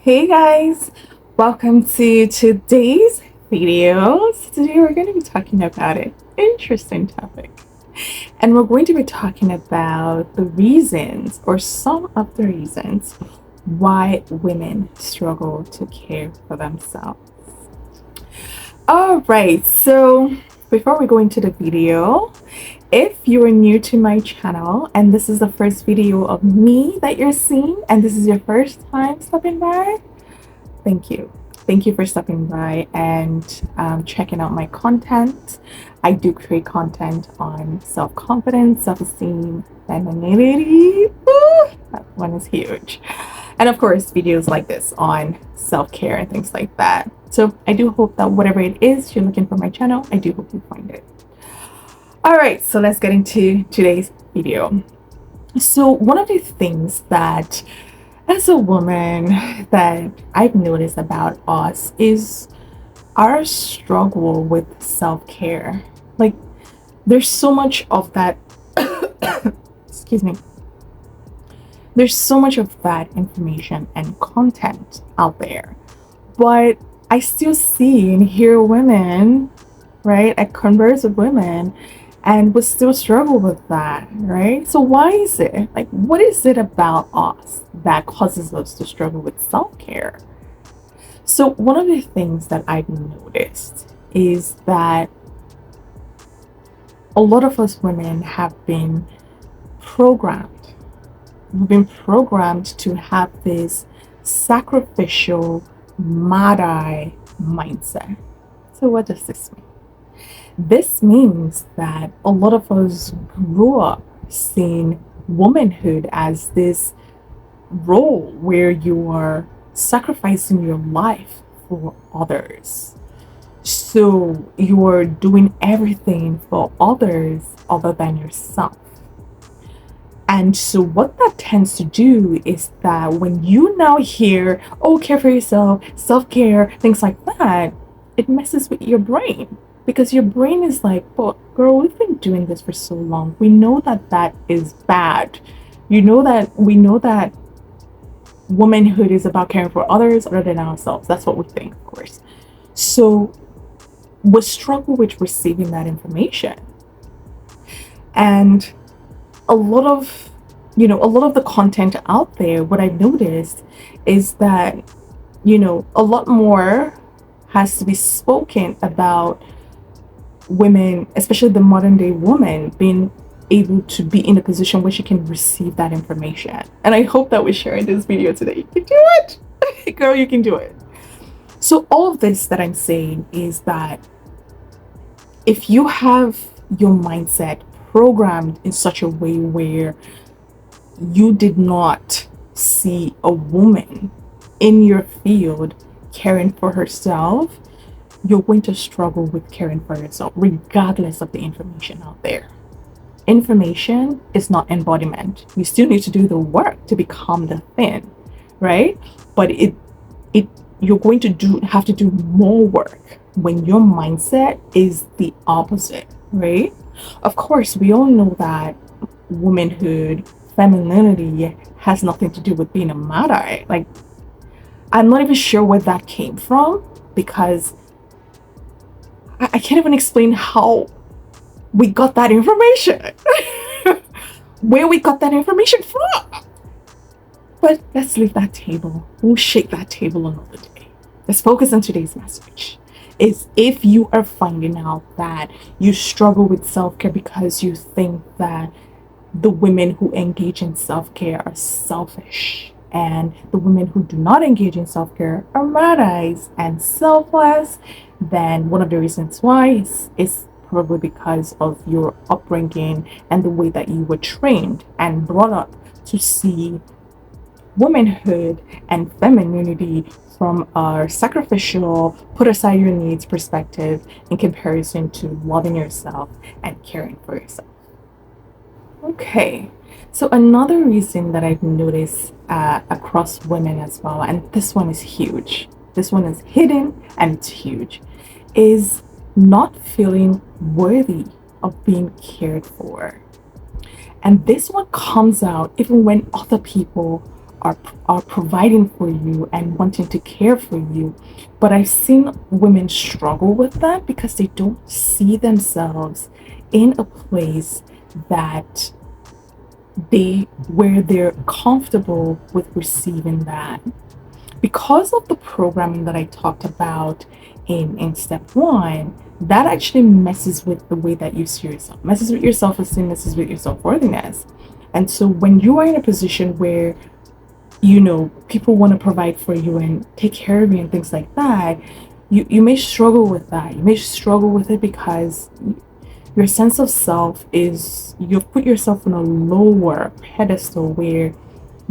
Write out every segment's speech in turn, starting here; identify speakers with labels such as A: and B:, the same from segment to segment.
A: Hey guys, welcome to today's video. So today we're going to be talking about an interesting topic, and we're going to be talking about the reasons or some of the reasons why women struggle to care for themselves. All right, so before we go into the video, if you are new to my channel and this is the first video of me that you're seeing and this is your first time stopping by, thank you. Thank you for stopping by and checking out my content. I do create content on self-confidence, self-esteem, femininity. Woo! That one is huge. And of course, videos like this on self-care and things like that. So I do hope that whatever it is you're looking for my channel, I do hope you find it. All right, so let's get into today's video. So one of the things that as a woman that I've noticed about us is our struggle with self-care. Like there's so much of that excuse me. There's so much of that information and content out there. But I still see and hear women, right? I converse with women and we still struggle with that, right? So why is it? Like, what is it about us that causes us to struggle with self-care? So one of the things that I've noticed is that a lot of us women have been programmed. We've been programmed to have this sacrificial Matyr mindset. So what does this mean? This means that a lot of us grew up seeing womanhood as this role where you are sacrificing your life for others. So you are doing everything for others other than yourself. And so what that tends to do is that when you now hear, oh, care for yourself, self-care, things like that, it messes with your brain. Because your brain is like, but girl, we've been doing this for so long. We know that that is bad. We know that womanhood is about caring for others other than ourselves. That's what we think, of course. So we struggle with receiving that information. And a lot of the content out there, what I've noticed is that, a lot more has to be spoken about women, especially the modern day woman, being able to be in a position where she can receive that information. And I hope that we share in this video today. You can do it. Girl, you can do it. So all of this that I'm saying is that if you have your mindset programmed in such a way where you did not see a woman in your field caring for herself, you're going to struggle with caring for yourself regardless of the information out there. Information is not embodiment. You still need to do the work to become the thing, right? But you're going to have to do more work when your mindset is the opposite, right? Of course, we all know that womanhood, femininity has nothing to do with being a Matyr. Like, I'm not even sure where that came from because I can't even explain how we got that information. Where we got that information from. But let's leave that table. We'll shake that table another day. Let's focus on today's message. Is if you are finding out that you struggle with self-care because you think that the women who engage in self-care are selfish and the women who do not engage in self-care are Matyrs and selfless, then one of the reasons why is probably because of your upbringing and the way that you were trained and brought up to see womanhood and femininity from a sacrificial, put aside your needs perspective in comparison to loving yourself and caring for yourself. Okay, so another reason that I've noticed across women as well, and this one is huge, this one is hidden and it's huge, is not feeling worthy of being cared for. And this one comes out even when other people are providing for you and wanting to care for you. But I've seen women struggle with that because they don't see themselves in a place that where they're comfortable with receiving that. Because of the programming that I talked about in step one, that actually messes with the way that you see yourself, messes with your self-esteem, messes with your self-worthiness. And so when you are in a position where people want to provide for you and take care of you and things like that, you may struggle with that. You may struggle with it because your sense of self is, you've put yourself on a lower pedestal where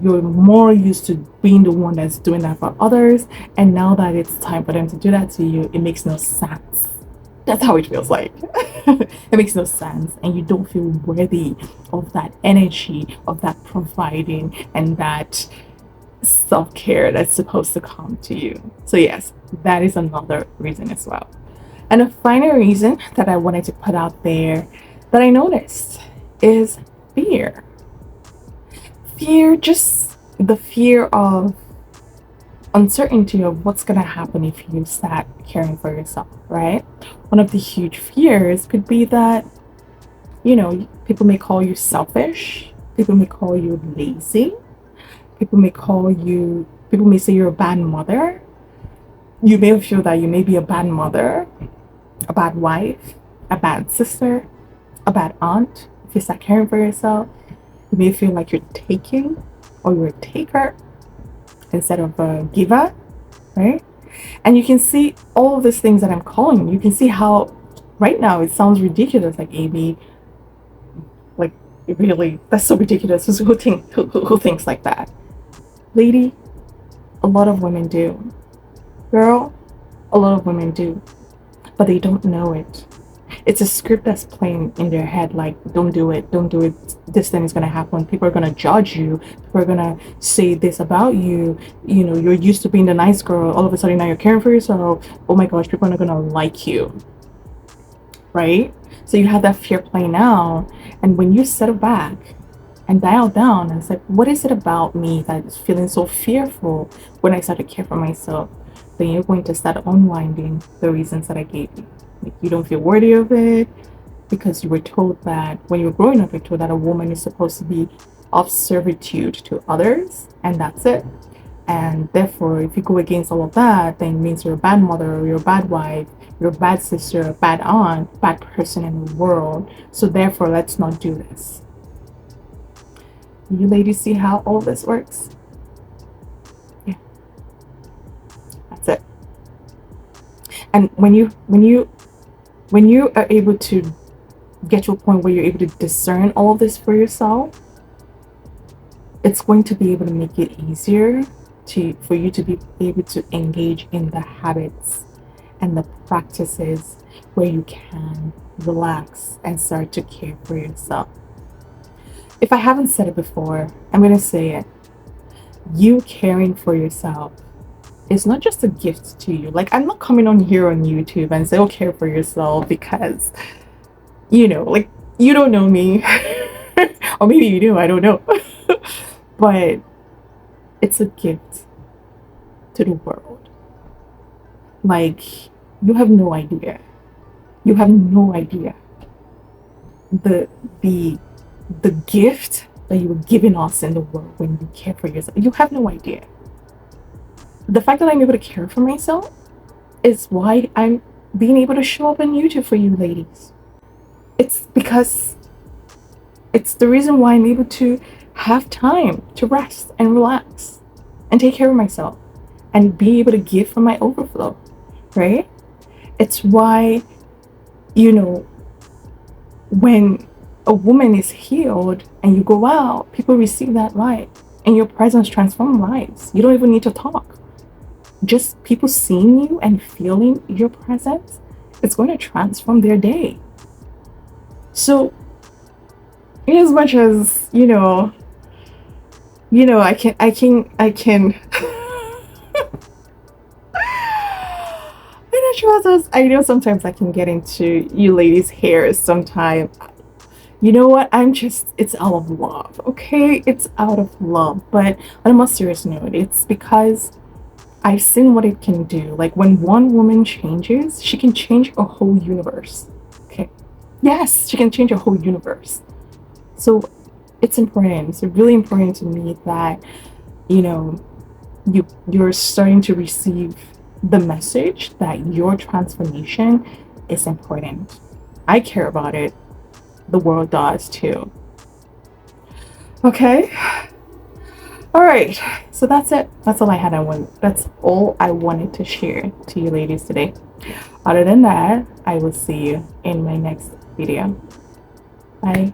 A: you're more used to being the one that's doing that for others, and now that it's time for them to do that to you, it makes no sense. That's how it feels like. It makes no sense, and you don't feel worthy of that energy, of that providing, and that self-care that's supposed to come to you. So yes, that is another reason as well. And a final reason that I wanted to put out there that I noticed is fear. Just the fear of uncertainty of what's going to happen if you start caring for yourself, right? One of the huge fears could be that, people may call you selfish, people may call you lazy, people may say you're a bad mother. You may feel that you may be a bad mother, a bad wife, a bad sister, a bad aunt. If you start caring for yourself, you may feel like you're taking or you're a taker instead of a giver, right? And you can see all of these things that I'm calling. You can see how right now it sounds ridiculous, like Amy, like really, that's so ridiculous. Who thinks like that? Lady, a lot of women do. Girl, a lot of women do, but they don't know it. It's a script that's playing in their head, like, don't do it, this thing is going to happen, people are going to judge you, people are going to say this about you, you're used to being the nice girl, all of a sudden now you're caring for yourself, oh my gosh, people are not going to like you, right? So you have that fear playing out, and when you settle back and dial down and say, what is it about me that is feeling so fearful when I start to care for myself? Then you're going to start unwinding the reasons that I gave you. Like, you don't feel worthy of it because you were told that when you were growing up, you're told that a woman is supposed to be of servitude to others, and that's it. And therefore, if you go against all of that, then it means you're a bad mother, or you're a bad wife, you're a bad sister, a bad aunt, bad person in the world. So therefore, let's not do this. You ladies see how all this works? Yeah, that's it. And when you are able to get to a point where you're able to discern all of this for yourself, it's going to be able to make it easier for you to be able to engage in the habits and the practices where you can relax and start to care for yourself. If I haven't said it before, I'm going to say it. You caring for yourself is not just a gift to you. Like, I'm not coming on here on YouTube and say, oh, care for yourself because, like, you don't know me. Or maybe you do, I don't know. But it's a gift to the world. Like, you have no idea. You have no idea the gift that you were giving us in the world when you care for yourself. You have no idea. The fact that I'm able to care for myself is why I'm being able to show up on YouTube for you ladies. It's because it's the reason why I'm able to have time to rest and relax and take care of myself and be able to give from my overflow, right? It's why, when a woman is healed and you go out, people receive that light and your presence transforms lives. You don't even need to talk. Just people seeing you and feeling your presence, it's going to transform their day. So, in as much as, I can I know sometimes I can get into you ladies' hair sometimes. You know what? It's out of love, okay? It's out of love. But on a more serious note, it's because I've seen what it can do. Like when one woman changes, she can change a whole universe. Okay. Yes, she can change a whole universe. So it's important. It's really important to me that, you know, you're starting to receive the message that your transformation is important. I care about it. The world does too. Okay. All right. So that's it. That's all I had. That's all I wanted to share to you ladies today. Other than that, I will see you in my next video. Bye.